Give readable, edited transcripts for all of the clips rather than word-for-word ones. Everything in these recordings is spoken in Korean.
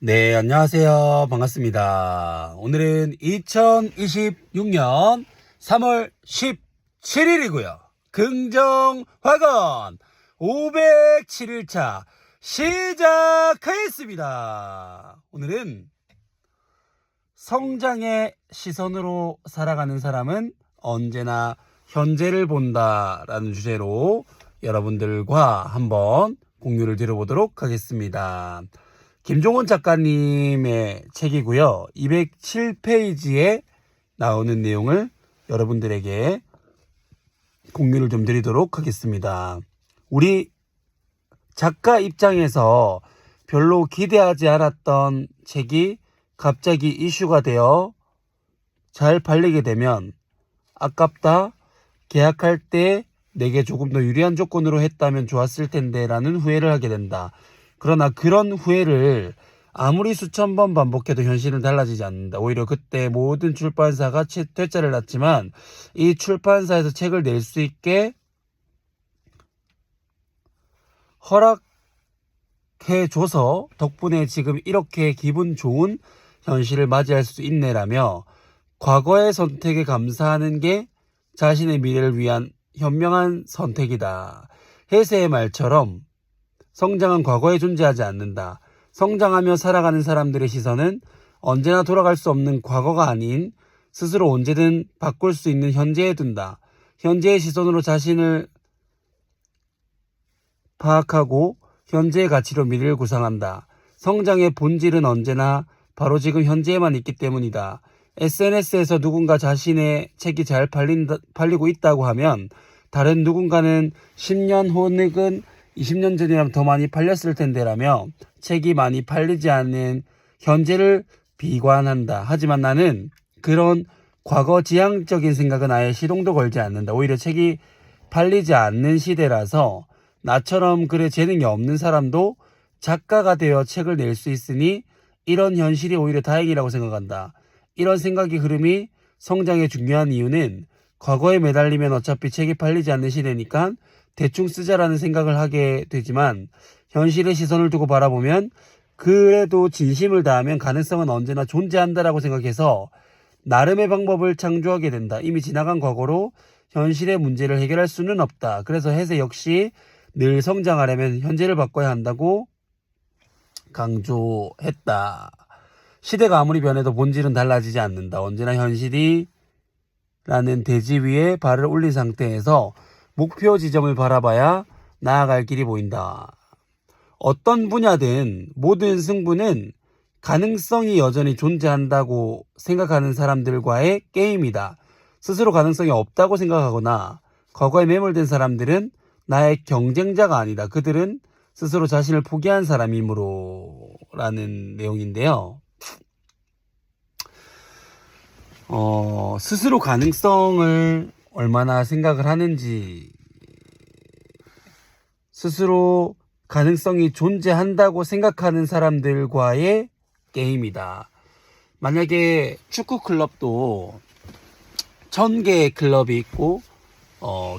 네, 안녕하세요. 반갑습니다. 오늘은 2026년 3월 17일이고요. 긍정화건 507일차 시작하겠습니다. 오늘은 성장의 시선으로 살아가는 사람은 언제나 현재를 본다라는 주제로 여러분들과 한번 공유를 드려보도록 하겠습니다. 김종원 작가님의 책이고요. 207페이지에 나오는 내용을 여러분들에게 공유를 좀 드리도록 하겠습니다. 우리 작가 입장에서 별로 기대하지 않았던 책이 갑자기 이슈가 되어 잘 팔리게 되면 아깝다, 계약할 때 내게 조금 더 유리한 조건으로 했다면 좋았을 텐데 라는 후회를 하게 된다. 그러나 그런 후회를 아무리 수천 번 반복해도 현실은 달라지지 않는다. 오히려 그때 모든 출판사가 퇴짜를 났지만 이 출판사에서 책을 낼 수 있게 허락해줘서 덕분에 지금 이렇게 기분 좋은 현실을 맞이할 수 있네라며 과거의 선택에 감사하는 게 자신의 미래를 위한 현명한 선택이다. 해세의 말처럼 성장은 과거에 존재하지 않는다. 성장하며 살아가는 사람들의 시선은 언제나 돌아갈 수 없는 과거가 아닌 스스로 언제든 바꿀 수 있는 현재에 둔다. 현재의 시선으로 자신을 파악하고 현재의 가치로 미래를 구상한다. 성장의 본질은 언제나 바로 지금 현재에만 있기 때문이다. SNS에서 누군가 자신의 책이 잘 팔리고 있다고 하면 다른 누군가는 10년 혹은 20년 전이라면 더 많이 팔렸을 텐데라며 책이 많이 팔리지 않는 현재를 비관한다. 하지만 나는 그런 과거 지향적인 생각은 아예 시동도 걸지 않는다. 오히려 책이 팔리지 않는 시대라서 나처럼 글에 재능이 없는 사람도 작가가 되어 책을 낼 수 있으니 이런 현실이 오히려 다행이라고 생각한다. 이런 생각의 흐름이 성장의 중요한 이유는 과거에 매달리면 어차피 책이 팔리지 않는 시대니까 대충 쓰자라는 생각을 하게 되지만 현실의 시선을 두고 바라보면 그래도 진심을 다하면 가능성은 언제나 존재한다라고 생각해서 나름의 방법을 창조하게 된다. 이미 지나간 과거로 현실의 문제를 해결할 수는 없다. 그래서 해세 역시 늘 성장하려면 현재를 바꿔야 한다고 강조했다. 시대가 아무리 변해도 본질은 달라지지 않는다. 언제나 현실이라는 대지 위에 발을 올린 상태에서 목표 지점을 바라봐야 나아갈 길이 보인다. 어떤 분야든 모든 승부는 가능성이 여전히 존재한다고 생각하는 사람들과의 게임이다. 스스로 가능성이 없다고 생각하거나 과거에 매몰된 사람들은 나의 경쟁자가 아니다. 그들은 스스로 자신을 포기한 사람이므로 라는 내용인데요. 스스로 가능성을 얼마나 생각을 하는지, 스스로 가능성이 존재한다고 생각하는 사람들과의 게임이다. 만약에 축구 클럽도 1000개의 클럽이 있고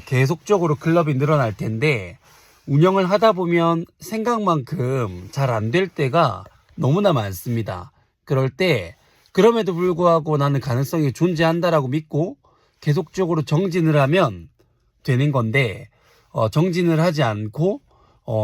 계속적으로 클럽이 늘어날 텐데 운영을 하다 보면 생각만큼 잘 안 될 때가 너무나 많습니다. 그럴 때 그럼에도 불구하고 나는 가능성이 존재한다라고 믿고 계속적으로 정진을 하면 되는 건데 정진을 하지 않고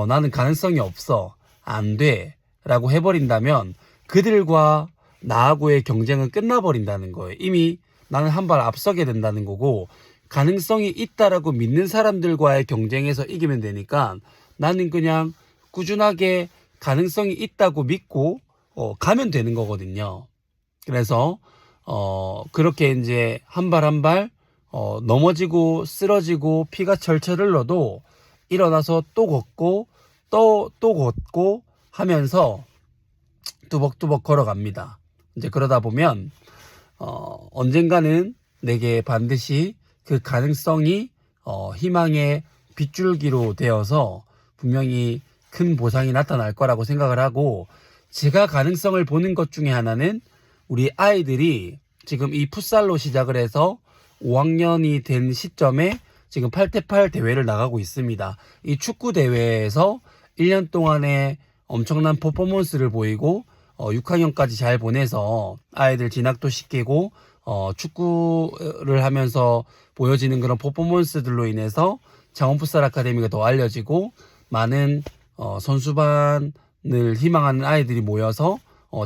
나는 가능성이 없어, 안 돼 라고 해버린다면 그들과 나하고의 경쟁은 끝나버린다는 거예요. 이미 나는 한 발 앞서게 된다는 거고 가능성이 있다라고 믿는 사람들과의 경쟁에서 이기면 되니까 나는 그냥 꾸준하게 가능성이 있다고 믿고 가면 되는 거거든요. 그래서 그렇게 이제 한 발 한 발 넘어지고 쓰러지고 피가 철철 흘러도 일어나서 또 걷고 또 걷고 하면서 뚜벅뚜벅 걸어갑니다. 이제 그러다 보면 언젠가는 내게 반드시 그 가능성이 희망의 빗줄기로 되어서 분명히 큰 보상이 나타날 거라고 생각을 하고, 제가 가능성을 보는 것 중에 하나는 우리 아이들이 지금 이 풋살로 시작을 해서 5학년이 된 시점에 지금 8대8 대회를 나가고 있습니다. 이 축구 대회에서 1년 동안에 엄청난 퍼포먼스를 보이고 6학년까지 잘 보내서 아이들 진학도 시키고 축구를 하면서 보여지는 그런 퍼포먼스들로 인해서 창원풋살 아카데미가 더 알려지고 많은 선수반을 희망하는 아이들이 모여서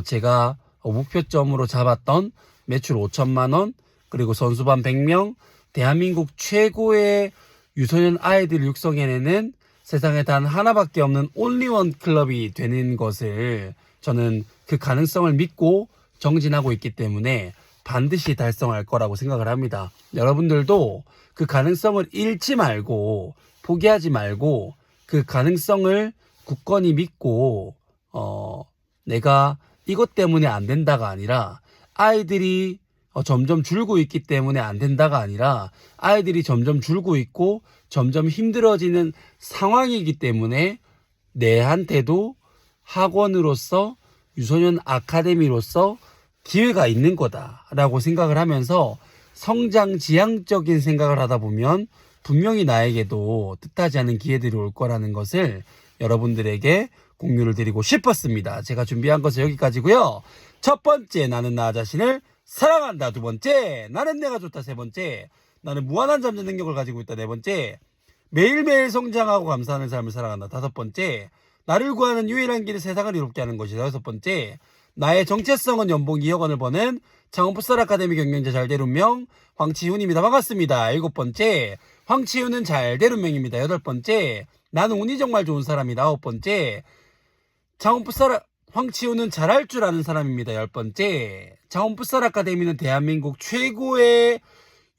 제가 목표점으로 잡았던 매출 5천만 원 그리고 선수반 100명 대한민국 최고의 유소년 아이들을 육성해내는 세상에 단 하나밖에 없는 온리원 클럽이 되는 것을 저는 그 가능성을 믿고 정진하고 있기 때문에 반드시 달성할 거라고 생각을 합니다. 여러분들도 그 가능성을 잃지 말고 포기하지 말고 그 가능성을 굳건히 믿고 내가 이것 때문에 안 된다가 아니라 아이들이 점점 줄고 있기 때문에 안 된다가 아니라 아이들이 점점 줄고 있고 점점 힘들어지는 상황이기 때문에 내한테도 학원으로서 유소년 아카데미로서 기회가 있는 거다라고 생각을 하면서 성장 지향적인 생각을 하다 보면 분명히 나에게도 뜻하지 않은 기회들이 올 거라는 것을 여러분들에게 공유를 드리고 싶었습니다. 제가 준비한 것은 여기까지고요. 첫 번째, 나는 나 자신을 사랑한다. 두 번째, 나는 내가 좋다. 세 번째, 나는 무한한 잠재 능력을 가지고 있다. 네 번째, 매일매일 성장하고 감사하는 삶을 살아간다. 다섯 번째, 나를 구하는 유일한 길이 세상을 이롭게 하는 것이다. 여섯 번째, 나의 정체성은 연봉 2억 원을 버는 창원풋살 아카데미 경영자 잘될 운명 황치훈입니다. 반갑습니다. 일곱 번째, 황치훈은 잘될 운명입니다. 여덟 번째, 나는 운이 정말 좋은 사람이다. 아홉 번째, 창원풋살 황치훈은 잘할 줄 아는 사람입니다. 열 번째, 창원풋살 아카데미는 대한민국 최고의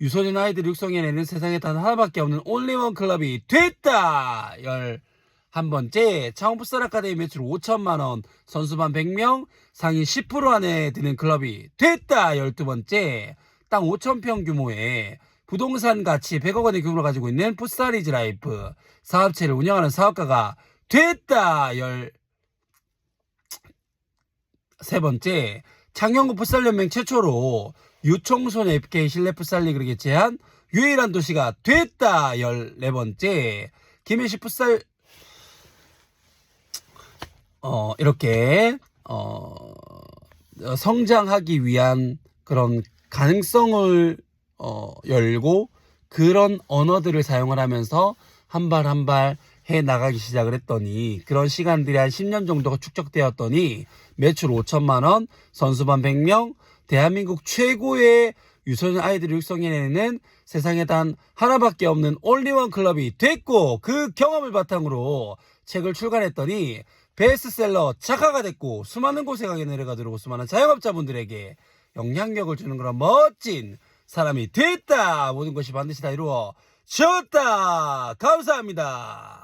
유소년 아이들 육성해내는 세상에 단 하나밖에 없는 온리원 클럽이 됐다. 11번째, 창원풋살 아카데미 매출 5천만 원, 선수반 100명, 상위 10% 안에 드는 클럽이 됐다. 12번째, 땅 5,000평 규모의 부동산 가치 100억 원의 규모를 가지고 있는 풋살이즈 라이프 사업체를 운영하는 사업가가 됐다. 13번째, 창녕구 풋살연맹 최초로 유청소년 FK 실내 풋살 리그를 개최한 유일한 도시가 됐다. 14번째, 김해시 풋살 이렇게 성장하기 위한 그런 가능성을 열고 그런 언어들을 사용을 하면서 한 발 한 발 해 나가기 시작을 했더니 그런 시간들이 한 10년 정도가 축적되었더니 매출 5천만 원, 선수반 100명, 대한민국 최고의 유소년 아이들을 육성해내는 세상에 단 하나밖에 없는 온리원 클럽이 됐고 그 경험을 바탕으로 책을 출간했더니 베스트셀러 작가가 됐고 수많은 곳에 가게 내려가 들어오고 수많은 자영업자분들에게 영향력을 주는 그런 멋진 사람이 됐다. 모든 것이 반드시 다 이루어졌다. 감사합니다.